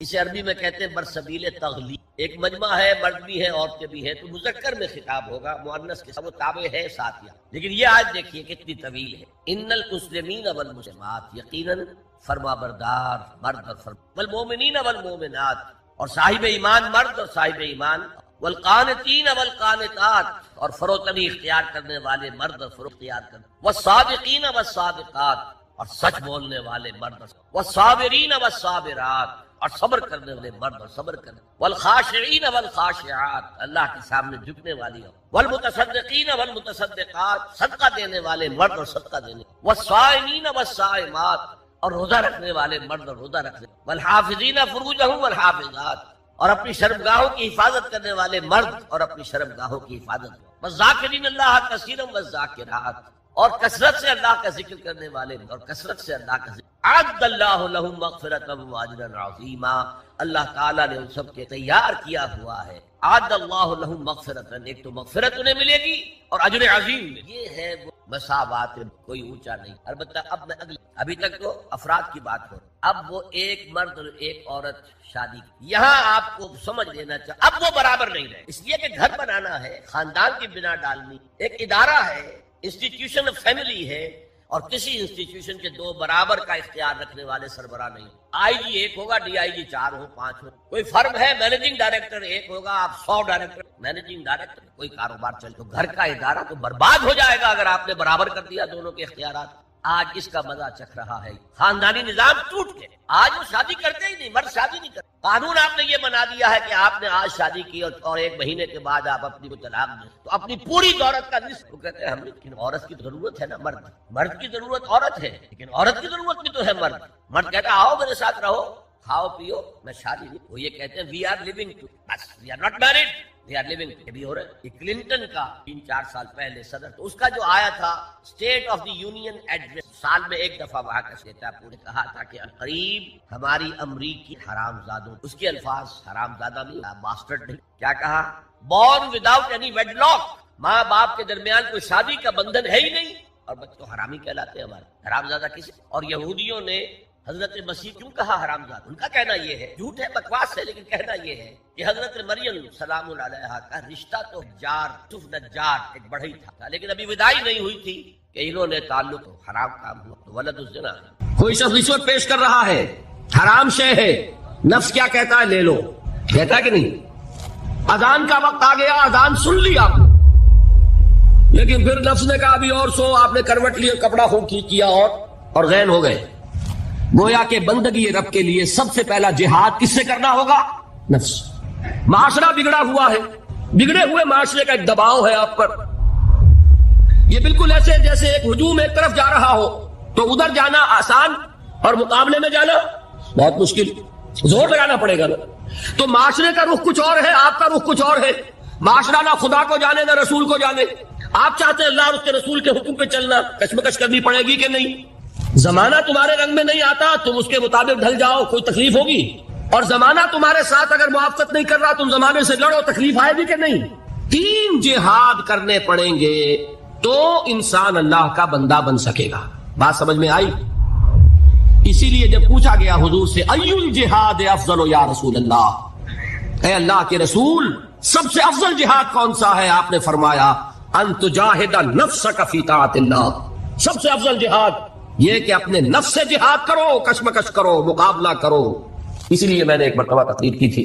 اسے عربی میں کہتے ہیں برسبیل تغلیب. ایک مجمع ہے، مرد بھی ہے عورتیں بھی ہیں، تو مذکر میں خطاب ہوگا، مؤنث کے ساتھ وہ تابع ہے ساتھیہ. لیکن یہ آج دیکھیے کتنی طویل ہے. ان المسلمین والمسلمات، یقیناً فرما بردار مرد اور والمؤمنین والمؤمنات، اور صاحب ایمان مرد اور صاحب ایمان، والقانتین والقانتات، اور فروتنی اختیار کرنے والے مرد اور فروغ اختیار کرنے، والصادقین والصادقات، اور سچ بولنے والے مرد، والصابرین والصابرات، اور صبر کرنے والے مرد اور صبر کرنے، والخاشعین والخاشعات، اللہ کے سامنے جھکنے والی، والمتصدقین والمتصدقات، صدقہ دینے والے مرد اور صدقہ دینے، والصائمین والصائمات، اور روزہ رکھنے والے مرد اور روزہ رکھنے، والحافظین فروجہم والحافظات، اور اپنی شرمگاہوں کی حفاظت کرنے والے مرد اور اپنی شرمگاہوں کی حفاظت، والذاکرین اللہ کثیرا والذاکرات، اور کثرت سے اللہ کا ذکر کرنے والے اور کثرت سے اللہ کا ذکر. اعد اللہ لہم مغفرۃ واجرا عظیما، اللہ تعالیٰ نے ان سب کے تیار کیا ہوا ہے. اعد اللہ لہم مغفرۃ، ایک تو مغفرت انہیں ملے گی اور اجر عظیم. یہ ہے وہ مساوات، کوئی اونچا نہیں. البتہ اب میں ابھی تک تو افراد کی بات ہو رہی، اب وہ ایک مرد اور ایک عورت شادی کی. یہاں آپ کو سمجھ لینا چاہیے اب وہ برابر نہیں رہے، اس لیے کہ گھر بنانا ہے، خاندان کی بنا ڈالنی، ایک ادارہ ہے، انسٹیٹیوشن آف فیملی ہے، اور کسی انسٹیٹیوشن کے دو برابر کا اختیار رکھنے والے سربراہ نہیں. آئی جی ایک ہوگا، ڈی آئی جی 4 ہو 5 ہو. کوئی فرم ہے، مینیجنگ ڈائریکٹر ایک ہوگا، آپ 100 ڈائریکٹر مینیجنگ ڈائریکٹر. کوئی کاروبار چل تو گھر کا ادارہ تو برباد ہو جائے گا اگر آپ نے برابر کر دیا دونوں کے اختیارات. آج اس کا مزہ چکھ رہا ہے، خاندانی نظام ٹوٹ گئے. آج وہ شادی کرتے ہی نہیں، مرد شادی نہیں کرتے. قانون آپ نے یہ بنا دیا ہے کہ آپ نے آج شادی کی اور 1 مہینے کے بعد آپ اپنی کو طلاق دیں تو اپنی پوری دولت کا نصف. وہ کہتے ہیں ہم نے، لیکن عورت کی ضرورت ہے نا، مرد کی ضرورت عورت ہے، لیکن عورت کی ضرورت بھی تو ہے مرد. مرد کہتا ہے آؤ میرے ساتھ رہو، کھاؤ پیو، میں شادی نہیں. وہ یہ کہتے ہیں وی آر لیونگ ٹو، بس we are not married, we are living to. بھی ہو رہا ہے. کلنٹن کا 3-4 سال پہلے صدر، تو اس کا جو آیا تھا state of the union address, سال میں 1 دفعہ وہاں کا سیتا پورے کہا تھا کہ قریب ہماری امریکی حرام زادوں، اس کے الفاظ حرام زادہ نہیں، باسٹرڈ نہیں، کیا کہا، born without any wedlock, ماں باپ کے درمیان کوئی شادی کا بندھن ہے ہی نہیں، اور بچے تو حرامی کہلاتے ہیں ہمارے. حرام زادہ کسی. اور یہودیوں نے حضرت مسیح کیوں کہا حرام زادہ؟ ان کا کہنا یہ ہے، جھوٹ ہے، بکواس ہے، لیکن کہنا یہ ہے کہ حضرت مریم سلام علیہا کا رشتہ تو نجار ایک بڑھئی تھا، لیکن ابھی وداعی نہیں ہوئی تھی کہ انہوں نے تعلق حرام کام ہوا تو ولد الزنا. کوئی شخص رشوت پیش کر رہا ہے، حرام شے ہے، نفس کیا کہتا ہے، لے لو، کہتا ہے کہ نہیں. اذان کا وقت آ گیا، اذان سن لی آپ نے، لیکن پھر نفس نے کہا ابھی اور سو، آپ نے کروٹ لیا، کپڑا خوب کیا اور غین ہو گئے. گویا کہ بندگی رب کے لیے سب سے پہلا جہاد کس سے کرنا ہوگا؟ نفس. معاشرہ بگڑا ہوا ہے، بگڑے ہوئے معاشرے کا ایک دباؤ ہے آپ پر. یہ بالکل ایسے جیسے ایک ہجوم ایک طرف جا رہا ہو تو ادھر جانا آسان اور مقابلے میں جانا بہت مشکل، زور لگانا پڑے گا نا. تو معاشرے کا رخ کچھ اور ہے، آپ کا رخ کچھ اور ہے. معاشرہ نہ خدا کو جانے نہ رسول کو جانے. آپ چاہتے ہیں اللہ اور اس کے رسول کے حکم پہ چلنا، کشمکش کرنی پڑے گی کہ نہیں. زمانہ تمہارے رنگ میں نہیں آتا، تم اس کے مطابق ڈھل جاؤ، کوئی تکلیف ہوگی. اور زمانہ تمہارے ساتھ اگر موافقت نہیں کر رہا، تم زمانے سے لڑو، تکلیف آئے گی کہ نہیں. 3 جہاد کرنے پڑیں گے تو انسان اللہ کا بندہ بن سکے گا. بات سمجھ میں آئی؟ اسی لیے جب پوچھا گیا حضور سے ای الجہاد افضل یا رسول اللہ، اے اللہ کے رسول سب سے افضل جہاد کون سا ہے، آپ نے فرمایا ان تجاہد نفسک فی طاعت اللہ. سب سے افضل جہاد یہ کہ اپنے نفس سے جہاد کرو، کشمکش کرو، مقابلہ کرو. اسی لیے میں نے ایک مرتبہ تقریر کی تھی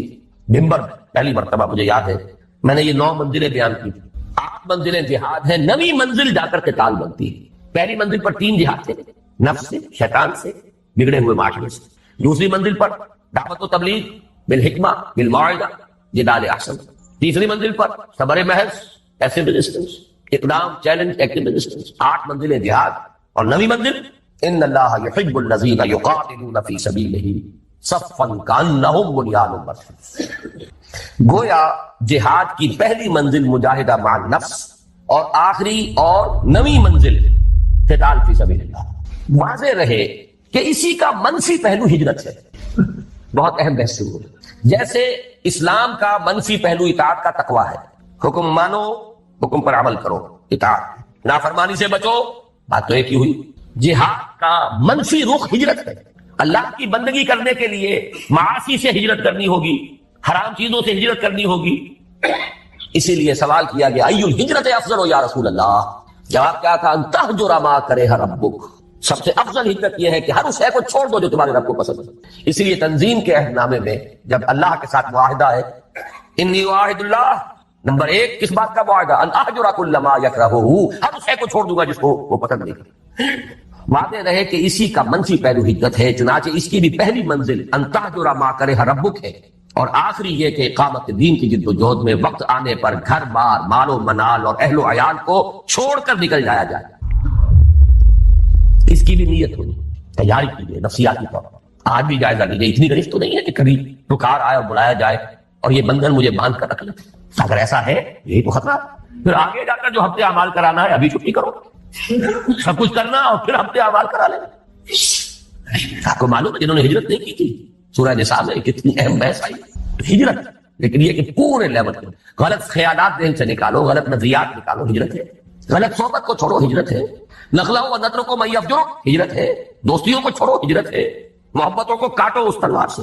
منبر میں، پہلی مرتبہ مجھے یاد ہے، میں نے یہ 9 منزلیں بیان کی تھی. 8 منزلیں جہاد ہیں، 9ویں منزل جا کر قتال بنتی ہے. پہلی منزل پر 3 جہاد تھے، نفس سے، شیطان سے، بگڑے ہوئے معاشرے سے. دوسری منزل پر دعوت و تبلیغ بالحکمہ بالموعظہ جدال احسن. تیسری منزل پر صبر محض، ایکٹیو ریزسٹنس، اقدام، چیلنج، ایکٹیو ریزسٹنس. 8 منزلیں جہاد. اور 9ویں منزل ان اللہ یحب الذین یقاتلون فی سبیلہ صفا کانہم بنیان مرصوص. گویا جہاد کی پہلی منزل مجاہدہ مع النفس، اور آخری اور 9ویں منزل قتال فی سبیل اللہ. واضح رہے کہ اسی کا منفی پہلو ہجرت ہے. بہت اہم بحث شروع ہے. جیسے اسلام کا منفی پہلو اطاعت کا تقویٰ ہے، حکم مانو، حکم پر عمل کرو، اطاعت، نافرمانی سے بچو، بات تو ایک ہی ہوئی. جہاد کا منفی رخ ہجرت ہے. اللہ کی بندگی کرنے کے لیے معاصی سے ہجرت کرنی ہوگی، حرام چیزوں سے ہجرت کرنی ہوگی۔ اسی لیے سوال کیا گیا ای الہجرت افضل یا رسول اللہ، جواب کیا تھا؟ ان تہجر ما کرہ ربک، سب سے افضل ہجرت یہ ہے کہ ہر اس شے کو چھوڑ دو جو تمہارے رب کو پسند ہے۔ اسی لیے تنظیم کے عہد نامے میں جب اللہ کے ساتھ معاہدہ ہے انی واحد اللہ، نمبر 1 کس بات کا معاہدہ؟ ان احجر کل ما یکرہہ، ہر اس شے کو چھوڑ دوں گا جس کو وہ پسند نہیں کرتا۔ واضح رہے کہ اسی کا منفی پہلو ہجرت ہے، چنانچہ اس کی بھی پہلی منزل ان تہجر ما کرہ ربک ہے، اور آخری یہ کہ اقامت دین کی جد و جہد میں وقت آنے پر گھر بار، مال و منال اور اہل و عیال کو چھوڑ کر نکل جایا جائے۔ اس کی بھی نیت ہوئی، تیاری کی گئی نفسیاتی طور پر۔ آج بھی جائزہ لیجیے، اتنی گرفت تو نہیں ہے کہ کبھی پکار آئے اور بلایا جائے اور یہ بندھن مجھے باندھ کر رکھ لے۔ اگر ایسا ہے یہی تو خطرہ، پھر آگے جا کر جو ہفتے اعمال کرانا ہے ابھی چھٹی کرو، سب کچھ کرنا اور پھر ہفتے اعمال کرا لیں۔ آپ کو معلوم ہے جنہوں نے ہجرت نہیں کی تھی، سورہ نساء میں کتنی اہم بحث آئی ہجرت، لیکن یہ کہ پورے لیول پہ غلط خیالات ذہن سے نکالو، غلط نظریات نکالو، ہجرت ہے۔ غلط صحبت کو چھوڑو، ہجرت ہے۔ نخلہ و نطر کو میں افجرو، ہجرت ہے۔ دوستیوں کو چھوڑو، ہجرت ہے۔ محبتوں کو کاٹو اس تلوار سے،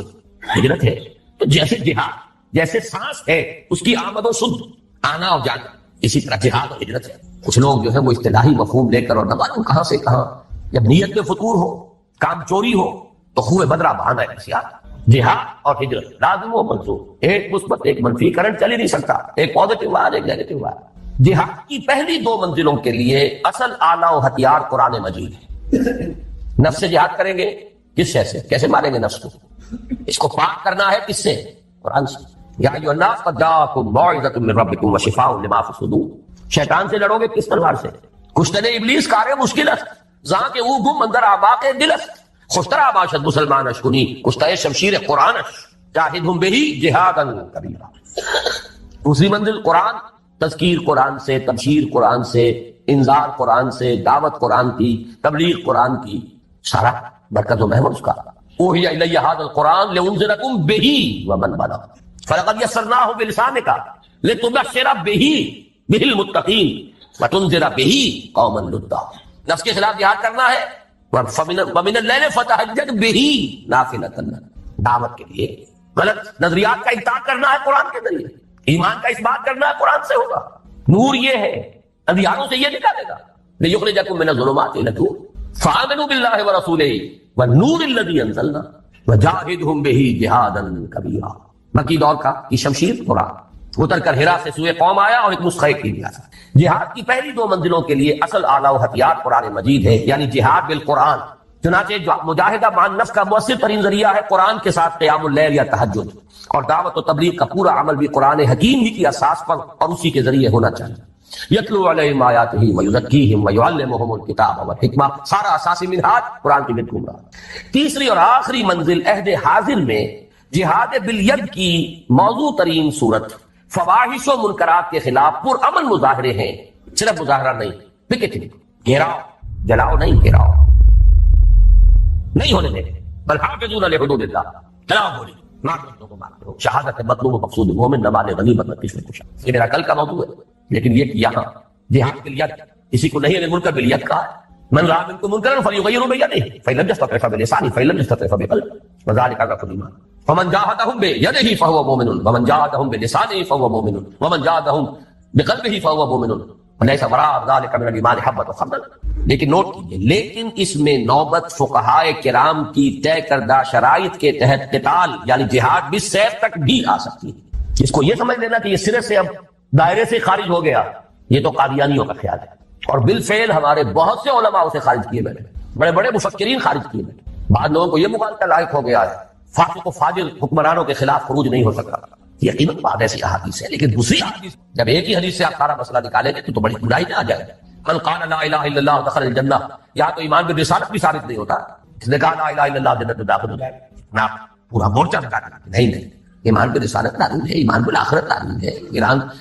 ہجرت ہے۔ تو جیسے جہاد، جیسے سانس ہے اس کی آمد و شد، آنا اور جانا، اسی طرح جہاد اور ہجرت ہے۔ کچھ لوگ جو ہے وہ اصطلاحی مفہوم لے کر اور نہ معلوم کہاں سے کہاں، جب نیت میں فتور ہو، کام چوری ہو تو خوب بدرہ بہانا ہے کسی آدمی۔ جہاد اور ہجرت لازم و منصوب، ایک مثبت ایک منفی، کرنٹ چل ہی نہیں سکتا، ایک پازیٹو ہے ایک نیگیٹو ہے۔ جہاد کی پہلی 2 منزلوں کے لیے اصل آلہ و ہتھیار قرآن مجید ہے۔ نفس سے جہاد کریں گے کس شے سے؟ کیسے ماریں گے نفس کو؟ اس کو پاک کرنا ہے کس سے؟ قرآن سے۔ یا ایھا الناس قد جاءکم موعظۃ من ربکم وشفاء لما فی الصدور۔ شیطان سے لڑو گے کس تلوار سے؟ کشتن ابلیس کار مشکل است، زاں کے او گم اندر آباق دل است، خوشترا باشد مسلمان اشکنی کشتہ شمشیر قرآن جاہدہم بہی جہادا کبیرا۔ دوسری منزل قرآن، تذکیر قرآن سے، تبشیر قرآن سے، انذار قرآن سے، دعوت قرآن کی، تبلیغ قرآن کی، سارا برکت و محور اس کا۔ اوحی الی ھذا القرآن لانذرکم بہ ومن بلغ فلقد یسرناہ بلسانک لتبشر بہ المتقین وتنذر بہ قوما لدا۔ نفس کے خلاف جہاد کرنا ہے، ومن اللیل فتہجد بہ نافلۃ لک، دعوت کے لیے غلط نظریات کا انکار کرنا ہے قرآن کے ذریعے، ایمان کا اس بات کرنا ہے قرآن سے ہوگا۔ نور یہ ہے، اندھیاروں سے یہ نکالے گا۔ لِيُخْرِجَكُم مِّنَ الظُّلُمَاتِ إِلَى النُّورِ فَآمِنُوا بِاللَّهِ وَرَسُولِهِ وَالنُّورِ الَّذِي أَنزَلْنَا وَجَاهِدْهُم بِهِ جِهَادًا كَبِيرًا۔ مکی دور کا یہ شمشیر قرآن اتر کر ہرا سے سوئے قوم آیا اور ایک نسخہ کی دیا۔ جہاد کی پہلی 2 منزلوں کے لیے اصل آلہ و ہتھیار قرآن مجید ہے، یعنی جہاد بالقرآن۔ چنانچہ مجاہدہ مان نفس کا مؤثر ترین ذریعہ ہے قرآن کے ساتھ قیام اللیل یا تہجد، اور دعوت و تبلیغ کا پورا عمل بھی قرآن حکیم ہی کی اساس پر اور اسی کے ذریعے ہونا چاہیے۔ یتلو علیہم آیاتہ ویزکیہم ویعلمہم الکتاب والحکمہ، سارا اساسی منہاج قرآن کی گفتگو رہا۔ تیسری اور آخری منزل عہد حاضر میں جہاد بالید کی موضوع ترین صورت فواحش و منکرات کے خلاف پرامن مظاہرے ہیں، صرف مظاہرہ نہیں، پکیٹنگ، گھیراؤ، جلاؤ نہیں، گھیراؤ نہیں ہونے دیں، بل حافظون لحدود اللہ، چلاؤ گولی، مار دوستوں کو مارتے ہو، شہادت مطلوب و مقصود مومن نوال غنیمت میں کس میں کچھ۔ یہ میرا کل کا موضوع ہے، لیکن یہ کہ یہاں جہاد بالید کسی کو نہیں المنکر بالید کہا ہے۔ من رأى منكم منكرا فليغيره بيده فإن لم يستطع فبلسانه فإن لم يستطع فبقلبه وذلك أضعف الإيمان فمن جاهدهم بيده فهو مؤمن ومن جاهدهم بلسانه فهو مؤمن ومن جاهدهم بقلبه فهو مؤمن وليس وراء ذلك من الإيمان حبة خردل۔ لیکن نوٹ کیجئے، لیکن اس میں نوبت فقہائے کرام کی طے کردہ شرائط کے تحت قتال یعنی جہاد بالسیف تک بھی آ سکتی ہے۔ اس کو یہ سمجھ لینا کہ یہ سرے سے اب دائرے سے خارج ہو گیا، یہ تو قادیانیوں کا خیال ہے، اور بالفعل ہمارے بہت سے علماء اسے خارج کیے بیٹھے، بڑے بڑے مفکرین خارج کیے بیٹھے۔ بعض لوگوں کو یہ مغالطہ لاحق ہو گیا ہے فاسق و فاجر حکمرانوں کے خلاف خروج نہیں ہو سکتا، یقیناً بات ایسی احادیث ہے، لیکن دوسری حدیث جب ایک ہی حدیث سے آپ سارا مسئلہ نکالیں گے تو بڑی برائی میں آ جائے گا۔ من قال لا الہ الا اللہ دخل الجنہ، یہاں تو ایمان بالرسالت بھی ثابت نہیں ہوتا، اس نے کہا لا الہ الا اللہ جنت میں داخل ہو جائے گا، نہ پورا مورچہ لگا دیا، نہیں، ایمان بالرسالت لازم ہے، ایمان بالآخرت لازم ہے،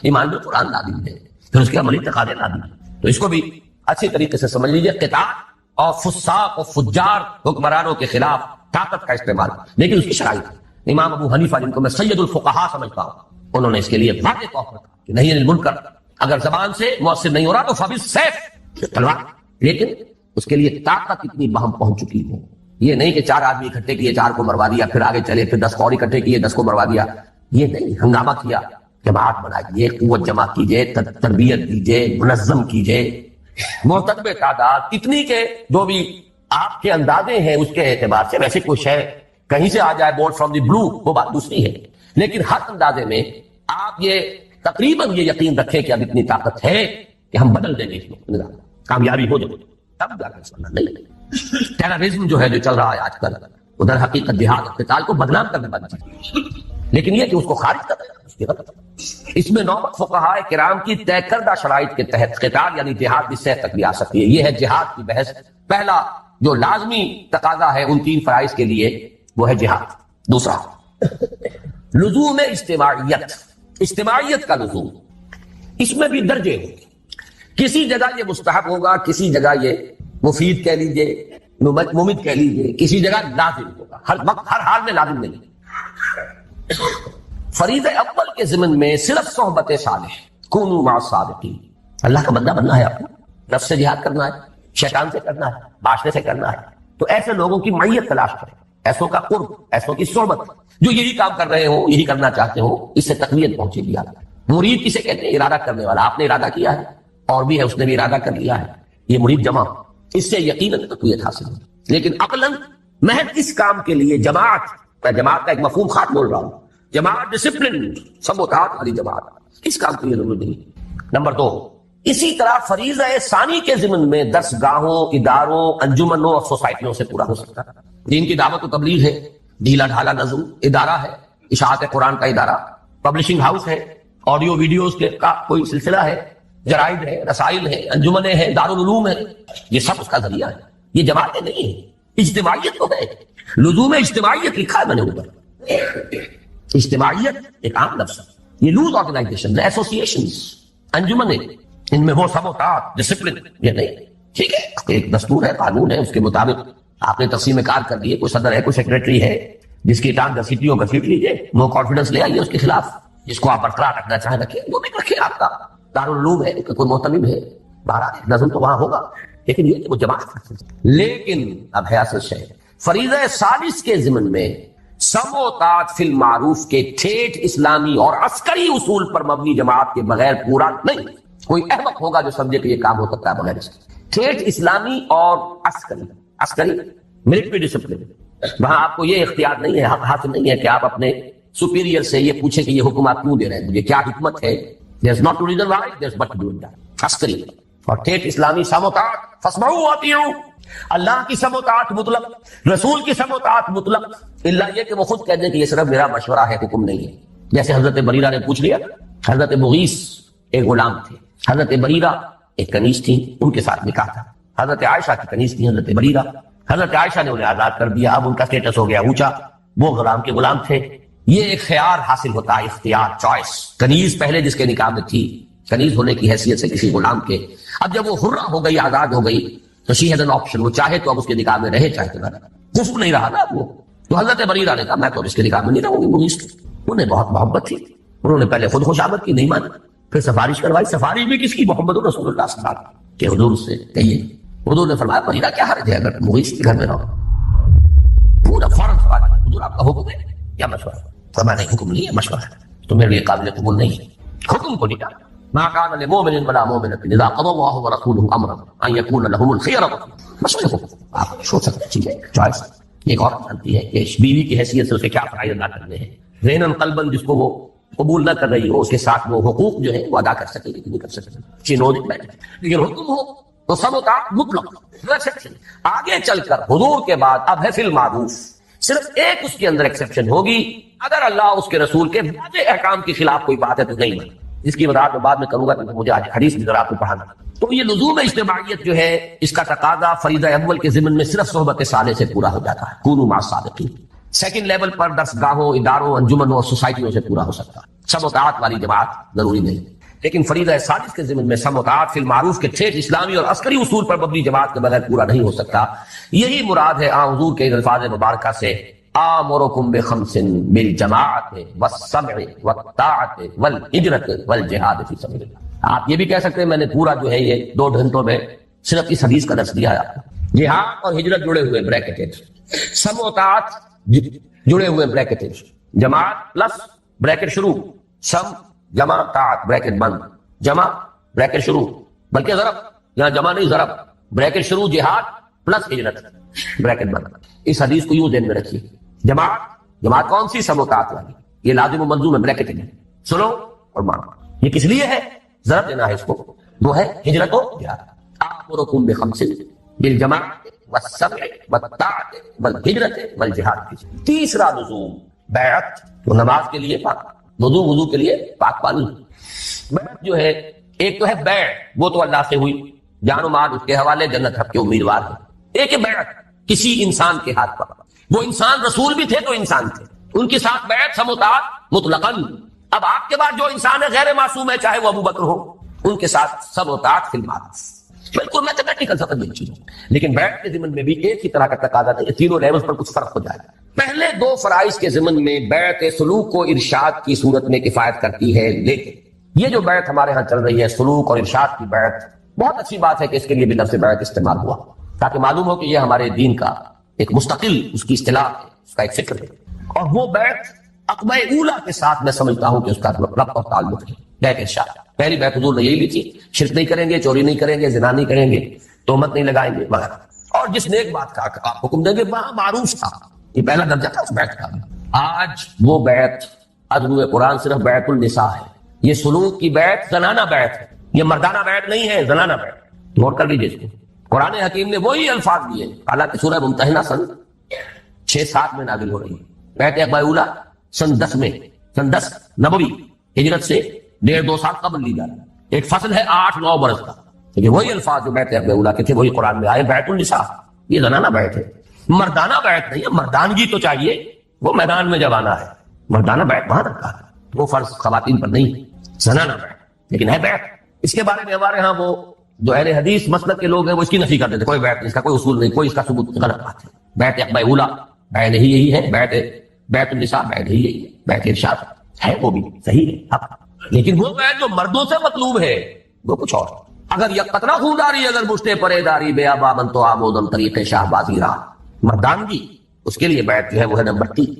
ایمان بالقرآن لازم ہے، پھر اس کے عملی تقاضے لازم ہے۔ تو اس کو بھی اچھی طریقے سے سمجھ لیجئے، قتال اور فساق و فجار حکمرانوں کے خلاف طاقت کا استعمال، لیکن اس کی شرائط ہے۔ امام ابو حنیفہ جن کو میں سید الفقہاء سمجھتا ہوں، انہوں نے اس کے لیے واضح طور پر کہا کہ نہیں المنکر اگر زبان سے مؤثر نہیں ہو رہا تو فبالسیف، تلوار، لیکن اس کے لیے طاقت اتنی بہم پہنچ چکی ہے یہ نہیں کہ 4 آدمی اکٹھے کیے 4 کو مروا دیا، پھر آگے چلے، پھر 10 اور اکٹھے کیے 10 کو مروا دیا، یہ نہیں، ہنگامہ کیا، جماعت بنائیے، قوت جمع کیجیے، تربیت دیجیے، منظم کیجیے، مرتب تعداد اتنی کہ جو بھی آپ کے اندازے ہیں اس کے اعتبار سے، ویسے کوئی شے کہیں سے آ جائے بورڈ فرام دی بلو وہ بات دوسری ہے، لیکن ہر اندازے میں آپ یہ تقریباً یہ یقین رکھیں کہ اب اتنی طاقت ہے کہ ہم بدل دیں گے اس میں، کامیابی ہو جائے تب جا کر نہیں۔ ٹیررزم جو ہے جو چل رہا ہے آج کل، ادھر حقیقت جہاد اور قتال کو بدنام کرنے والی چیز، لیکن یہ کہ اس کو خارج کر دیں، اس میں نوبت فقہاء کرام کی طے کردہ شرائط کے تحت قتال یعنی جہاد بھی صحت تک بھی آ سکتی ہے۔ یہ ہے جہاد کی بحث۔ پہلا جو لازمی تقاضا ہے ان 3 فرائض کے لیے وہ ہے جہاد۔ دوسرا لزوم اجتماعیت، اجتماعیت کا لزوم، اس میں بھی درجے ہوں گے، کسی جگہ یہ مستحب ہوگا، کسی جگہ یہ مفید کہہ لیجئے، ممید کہہ لیجئے، کسی جگہ لازم ہوگا، ہر وقت ہر حال میں لازم نہیں۔ فریضہ اول کے ضمن میں صرف صحبت صالح، کونوا مع الصادقین، اللہ کا بندہ بننا ہے، آپ کو نفس سے جہاد کرنا ہے، شیطان سے کرنا ہے، معاشرے سے کرنا ہے، تو ایسے لوگوں کی معیت تلاش کریں، ایسوں کا قرب، ایسوں کی صحبت، جو یہی کام کر رہے ہوں، یہی کرنا چاہتے ہوں، اس سے تقویت پہنچے گی۔ آپ مرید کسے کہتے ہیں؟ ارادہ کرنے والا، آپ نے ارادہ کیا ہے اور بھی ہے، اس نے بھی ارادہ کر لیا ہے، یہ مرید جمع، اس سے یقیناً تقویت حاصل ہوگی۔ لیکن عقلاً محض اس کام کے لیے جماعت، میں جماعت کا ایک مفہوم خاص بول رہا ہوں، جماعت ڈسپلن، سب اطاعت والی جماعت، اس کام کے لیے ضرورت نہیں۔ نمبر 2، اسی طرح فریضہ ثانی کے ضمن میں درس گاہوں، اداروں، انجمنوں اور سوسائٹیوں سے پورا ہو سکتا ہے۔ دین کی دعوت و تبلیغ ہے، ڈھیلا ڈھالا نظم ادارہ ہے، اشاعت قرآن کا ادارہ، پبلشنگ ہاؤس ہے، آڈیو ویڈیوز کا کوئی سلسلہ ہے، جرائد ہے، رسائل ہے، انجمنیں ہیں، دارالعلوم ہے، یہ سب اس کا ذریعہ ہے، یہ جماعتیں نہیں ہیں۔ اجتماعیت تو ہے، لزوم اجتماعیت لکھا ہے میں نے اوپر۔ اجتماعیت ایک عام لفظ ہے، یہ لوز آرگنائزیشن، ایسوسیشنز، انجمنیں، ان میں وہ سب اطاعت، ڈسپلن، یہ نہیں، ٹھیک ہے، ایک دستور ہے، قانون ہے، اس کے مطابق آپ نے تقسیم کار کر دی ہے، کوئی صدر ہے، کوئی سیکریٹری ہے، جس کی ٹانگ گھسیٹی ہو گھسیٹ لیجیے، نو کانفیڈنس لے آئیے اس کے خلاف، جس کو آپ برقرار رکھنا چاہیں رکھیں، وہ بھی رکھیں، آپ کا دارالعلوم ہے، کوئی محتمم ہے، بہرحال نظم تو وہاں ہوگا، لیکن یہ کہ وہ جماعت۔ لیکن اب ہے اصل شے، فریضہ ثالث کے ضمن میں سم و طاعت فی المعروف کے ٹھیٹھ اسلامی اور عسکری اصول پر مبنی جماعت کے بغیر پورا نہیں۔ کوئی احمق ہوگا جو سمجھے کہ یہ کام ہو سکتا ہے بغیر اس کے۔ ٹھیٹھ اسلامی اور عسکری ملٹری ڈسپلن، وہاں آپ کو یہ اختیار نہیں ہے، حق حاصل نہیں ہے کہ آپ اپنے سپیریئر سے یہ پوچھیں کہ یہ حکم آپ کیوں دے رہے ہیں، مجھے کیا حکمت ہے، there's not to reason why, there's but to do that۔ عسکری اور ٹھیٹھ اسلامی سم و طاعت، فاسمعوا واطیعوا، اللہ کی سم و طاعت مطلق، رسول کی سم و طاعت مطلق، اللہ یہ کہ وہ خود کہہ دیں کہ یہ صرف میرا مشورہ ہے، حکم نہیں ہے۔ جیسے حضرت بریرہ نے پوچھ لیا، حضرت مغیث ایک غلام تھے، حضرت بریرہ ایک کنیز تھی، ان کے ساتھ نکاح تھا، حضرت عائشہ کی کنیز تھی حضرت بریرہ، حضرت عائشہ نے انہیں آزاد کر دیا، اب ان کا اسٹیٹس ہو گیا اونچا، وہ غلام کے غلام تھے۔ یہ ایک خیار حاصل ہوتا ہے، اختیار، چوائس۔ کنیز پہلے جس کے نکاح میں تھی، کنیز ہونے کی حیثیت سے کسی غلام کے، اب جب وہ حرہ ہو گئی، آزاد ہو گئی، تو شی ہیز این آپشن، وہ چاہے تو اب اس کے نکاح میں رہے، چاہے تو نہ رہے، کفر نہیں رہا نا وہ۔ تو حضرت بریرہ نے کہا میں تو اس کے نکاح میں نہیں رہوں گی، مغیث کی، انہیں بہت محبت تھی، انہوں نے پہلے خود خوشامد کی، نہیں مانی، پھر سفارش کروائی، سفارش بھی کس کی؟ محمد رسول اللہ صلی اللہ علیہ وسلم کہ حضور سے کہیے۔ حضور نے فرمایا بریرہ کیا حرج ہے اگر مغیث کے گھر میں رہو؟ پورا فوراً سوال کیا، حضور آپ کا حکم ہے یا مشورہ؟ فرمایا نہیں، حکم نہیں ہے، مشورہ ہے، تو میرے لیے قابل قبول نہیں ہے، حکم کو نہیں ڈالا۔ ما كان لمؤمن ولا مؤمنة اذا قضى الله ورسوله امرا ان يكون لهم الخيرة، مشورے کو آپ سوچ سکتے ہیں، ٹھیک ہے، چوائس۔ ایک اور جانتی ہے کہ بیوی کی حیثیت سے اسے کیا فرائض ادا کرنے ہیں، ذہناً قلباً جس کو وہ قبول نہ کر رہی ہو، اس کے ساتھ وہ حقوق جو ہے وہ ادا کر سکے گی کہ نہیں کر سکے، چینو نہیں بیٹھے، لیکن حکم ہو تو سب و طاعت مطلق۔ آگے چل کر حضور کے بعد اب ہے فی المعروف، صرف ایک اس کے اندر ایکسیپشن ہوگی، اگر اللہ اس کے رسول کے واضح احکام کے خلاف کوئی بات ہے تو نہیں مانی، جس کی وضاحت میں بعد میں کروں گا کیونکہ مجھے آج حدیث بھی ذرا آپ کو پڑھانا۔ تو یہ لزوم اجتماعیت جو ہے، اس کا تقاضا فریضہ اول کے ضمن میں صرف صحبت صالح سے پورا ہو جاتا ہے، کونوا مع الصادقین۔ سیکنڈ لیول پر درس گاہوں، اداروں، انجمنوں اور سوسائٹیوں سے پورا ہو سکتا ہے، سم و طاعت والی جماعت ضروری نہیں، لیکن فریضہ ثالث کے ضمن میں سم و طاعت فی المعروف کے ٹھیٹھ اسلامی اور عسکری اصول پر مبنی جماعت کے بغیر پورا نہیں ہو سکتا۔ یہی مراد ہے حضور کے الفاظ مبارکہ سے، آمرکم بخمس بالجماعت والسمع والطاعت والہجرت والجہاد فی سبیل اللہ۔ آپ یہ بھی کہہ سکتے ہیں میں نے پورا جو ہے یہ 2 گھنٹوں میں صرف اس حدیث کا درس دیا ہے آپ کو، جہاد اور ہجرت جڑے ہوئے بریکٹڈ، سم و طاعت جڑے ہوئے بریکٹڈ، جماعت پلس بریکٹ شروع، سم جمع طاعت بریکٹ بند، جمع بریکٹ شروع، بلکہ ضرب، یہاں جمع نہیں ضرب، بریکٹ شروع جہاد پلس ہجرت بریکٹ بند۔ اس حدیث کو یوں ذہن میں رکھیے، جماعت کون سی؟ سم و طاعت والی، یہ لازم و ملزوم ہے بریکٹ میں، سنو اور مانو۔ یہ کس لیے ہے؟ ضرب دینا ہے اس کو، وہ ہے ہجرت و جہاد۔ آمرکم بخمس بالجماعت والسمع والطاعت والہجرت والجہاد۔ تیسرا لزوم بیعت، تو نماز کے لیے پاک، وضو کے لیے پاک پانی۔ بیعت جو ہے، ایک تو ہے بیع، وہ تو اللہ سے ہوئی، جان و مال اس کے حوالے، جنت حق کے امیدوار ہے۔ ایک ہے بیعت کسی انسان کے ہاتھ پر، وہ انسان رسول بھی تھے تو انسان تھے، ان کے ساتھ بیعت سم و طاعت مطلقاً۔ اب آپ کے بعد جو انسان ہے غیر معصوم ہے، چاہے وہ ابو بکر ہو، ان کے ساتھ سم و طاعت فی المعروف، بالکل میتھمیٹیکل سمجھ میں چیز، لیکن بیعت کے ضمن میں بھی ایک ہی طرح کا تقاضا نہیں، تینوں لیولز پر کچھ فرق ہو جائے گا۔ پہلے دو فرائض کے ضمن میں بیعت سلوک و ارشاد کی صورت میں کفایت کرتی ہے، لیکن یہ جو بیعت ہمارے ہاں چل رہی ہے سلوک اور ارشاد کی بیعت، بہت اچھی بات ہے کہ اس کے لیے بھی لفظ بیعت استعمال ہوا، تاکہ معلوم ہو کہ یہ ہمارے دین کا ایک مستقل اس کی اصطلاح ہے، اس کا ایک فکر ہے۔ اور وہ بیعت عقبہ اولا کے ساتھ میں سمجھتا ہوں کہ اس کا ربط اور تعلق ہے، بیعت ارشاد۔ پہلی بیعت حضور نے یہی لی تھی، شرک نہیں کریں گے، چوری نہیں کریں گے، زنا نہیں کریں گے، تہمت نہیں لگائیں گے وغیرہ، اور جس نے ایک بات کا آپ حکم دیں گے وہاں معروف تھا، یہ پہلا درجہ تھا اس بیعت کا۔ آج وہ بیعت عدل قرآن صرف بیعت النساء ہے، یہ سلوک کی بیعت زنانہ بیعت ہے، یہ مردانہ بیعت نہیں ہے، زنانہ بیعت۔ نوٹ کر لیجیے اس کو، قرآن حکیم نے وہی الفاظ دیے، حالانکہ سورہ ممتحنہ سن 6-7 میں نازل ہو رہی ہے، بیعت عقبہ اولا سن 10 میں، سن 10 نبوی، ہجرت سے 1.5-2 سال قبل لی جاتی، ایک فصل ہے 8-9 برس کا، لیکن وہی الفاظ جو بیعت عقبہ اولا کے تھے وہی قرآن میں آئے، بیعت النساء، یہ زنانہ بیعت ہے، مردانہ بیعت نہیں ہے۔ مردانگی تو چاہیے، وہ میدان میں جب آنا ہے، مردانہ بیعت وہاں رکھا ہے، وہ فرض خواتین پر نہیں، زنانہ بیعت لیکن ہے بیعت۔ اس کے بارے میں ہمارے ہاں وہ جو اہل حدیث مسلک کے لوگ ہیں وہ اس کی نفی کر دیتے، کوئی بیعت نہیں، اس کا کوئی اصول نہیں، کوئی اس کا ثبوت، غلط بات ہے۔ بیعت عقبہ اولا بیعت ہی یہی ہے، بیعت النساء بیعت ہی یہی ہے، بیعت ارشاد ہے وہ بھی صحیح ہے حق، لیکن وہ بیعت جو مردوں سے مطلوب ہے وہ کچھ اور۔ اگر یک قطرہ خونداری اگر مشتے پرے داری بے آبا من تو آمودم طریق شاہ بازی راہ، مردانگی اس کے لیے بیعت جو ہے وہ ہے نمبر 3۔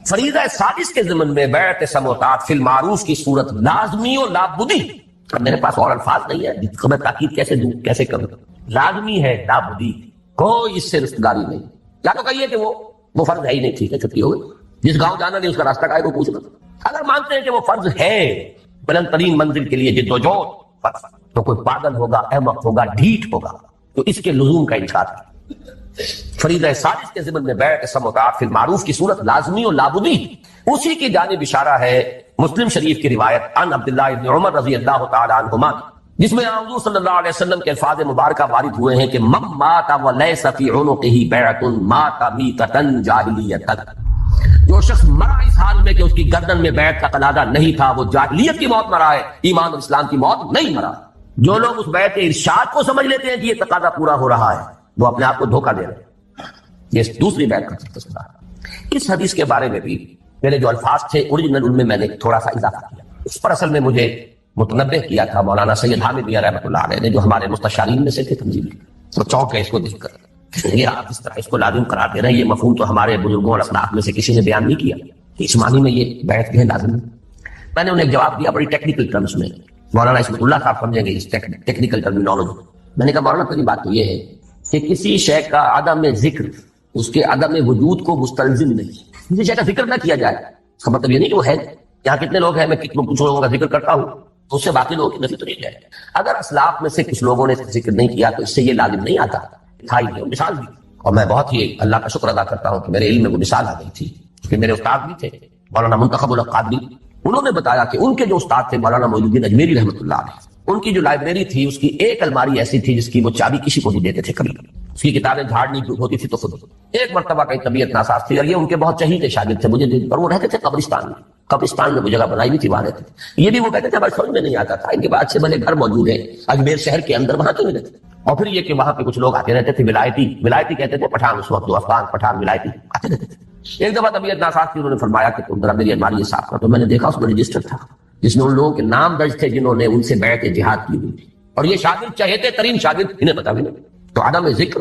فریضہ سادس کے ضمن میں بیعت سمع و طاعت فی المعروف کی صورت لازمی و لابدی۔ اب میرے پاس اور الفاظ نہیں ہے جس کو میں تاکید کیسے دوں، کیسے کروں، لازمی ہے لابدی، کوئی اس سے رشتہ نہیں۔ یا تو کہیے کہ وہ فرض ہے ہی نہیں، ٹھیک ہے چھٹی ہو گئی، جس گاؤں جانا نہیں اس کا راستہ کا ہے وہ پوچھنا۔ اگر مانتے ہیں کہ وہ فرض ہے، بلند ترین منزل کے لیے جد و جہد فرض، تو کوئی پاگل ہوگا، احمق ہوگا، ڈھیٹ ہوگا تو اس کے لزوم کا انکار ہے۔ فریضہ سادس کے ضمن میں بیعت سمع و طاعت فی المعروف کی صورت لازمی و لابدی، اسی کی جانب اشارہ ہے مسلم شریف کی روایت عن عبداللہ ابن عمر رضی اللہ تعالی عنہما، جس میں حضور صلی اللہ علیہ وسلم کے الفاظ مبارکہ وارد ہوئے ہیں کہ من مات ولیس فی عنقہ بیعۃ مات میتۃ جاہلیۃ، جو شخص مرا اس حال میں کہ اس کی گردن میں بیعت کا قلادہ نہیں تھا وہ جاہلیت کی موت مرا ہے، ایمان اور اسلام کی موت نہیں مرا۔ جو لوگ اس بیعت ارشاد کو سمجھ لیتے ہیں کہ یہ تقاضا پورا ہو رہا ہے وہ اپنے آپ کو دھوکہ دے رہے ہیں، یہ دوسری بیعت کا تذکرہ ہے۔ اس حدیث کے بارے میں بھی میرے جو الفاظ تھے اوریجنل ان میں میں نے تھوڑا سا اضافہ کیا، اس پر اصل میں مجھے متنبہ کیا تھا مولانا سید حامد میاں رحمۃ اللہ علیہ نے، جو ہمارے مستشارین میں سے تھے تنظیمی، تو چونک ہے اس کو دیکھ کر، یہ آپ اس طرح اس کو لازم قرار دے رہے ہیں، یہ مفہوم تو ہمارے بزرگوں اور اسلاف میں سے کسی نے بیان نہیں کیا کہ اس معنی میں یہ بیعت جو ہے لازم ہے۔ میں نے انہیں ایک جواب دیا بڑی ٹیکنیکل ٹرمز میں، مولانا اسمت اللہ صاحب سمجھیں گے اس ٹیکنیکل ٹرمینالوجی۔ میں نے کہا مولانا پہلی بات تو یہ ہے کہ کسی شے کا عدم ذکر اس کے عدم وجود کو مستلزم نہیں، کسی شے کا ذکر نہ کیا جائے اس کا مطلب یہ نہیں کہ وہ ہے۔ یہاں کتنے لوگ ہیں، میں کچھ لوگوں کا ذکر کرتا ہوں تو اس سے باقی لوگوں کی نفی تو نہیں جائے۔ اگر اسلاف میں سے کچھ لوگوں نے ذکر نہیں کیا تو اس سے یہ لازم نہیں آتا، تھا ہی نہیں، مثال بھی۔ اور میں بہت ہی اللہ کا شکر ادا کرتا ہوں کہ میرے علم میں وہ مثال آ گئی تھی کہ میرے استاد بھی تھے مولانا منتخب القادری، انہوں نے بتایا کہ ان کے جو استاد تھے مولانا معین الدین اجمیری رحمۃ اللہ علیہ، ان کی جو لائبریری تھی اس کی ایک الماری ایسی تھی جس کی وہ چابی کسی کو نہیں دیتے تھے کبھی، اس کی کتابیں جھاڑنی ہوتی تھی تو خود۔ ایک مرتبہ کئی طبیعت ناساز تھی اور یہ ان کے بہت چہیتے شاگرد تھے مجھے دن پر، وہ رہتے تھے قبرستان میں وہ جگہ بنائی ہوئی تھی وہاں رہتے تھے۔ یہ بھی وہ کہتے تھے ہمارے سمجھ میں نہیں آتا تھا ان کے بعد سے بھلے گھر موجود ہے اجمیر شہر کے اندر، وہاں کیوں نہیں رہتے۔ اور پھر یہ کہ وہاں پہ کچھ لوگ آتے رہتے تھے ولایتی کہتے تھے، پٹھان اس وقت افغان پٹھان ولایتی آتے رہتے تھے۔ ایک دفعہ طبیعت ناساز تھی، انہوں نے فرمایا کہ تم ذرا میری الماری صاف کر، تو میں نے دیکھا اس میں رجسٹر تھا جس میں ان لوگوں کے نام درج تھے جنہوں نے ان سے بیعت جہاد کی ہوئی تھی، اور یہ شاگرد چہیتے ترین شاگرد، انہیں پتا بھی نہیں۔ تو عدم ذکر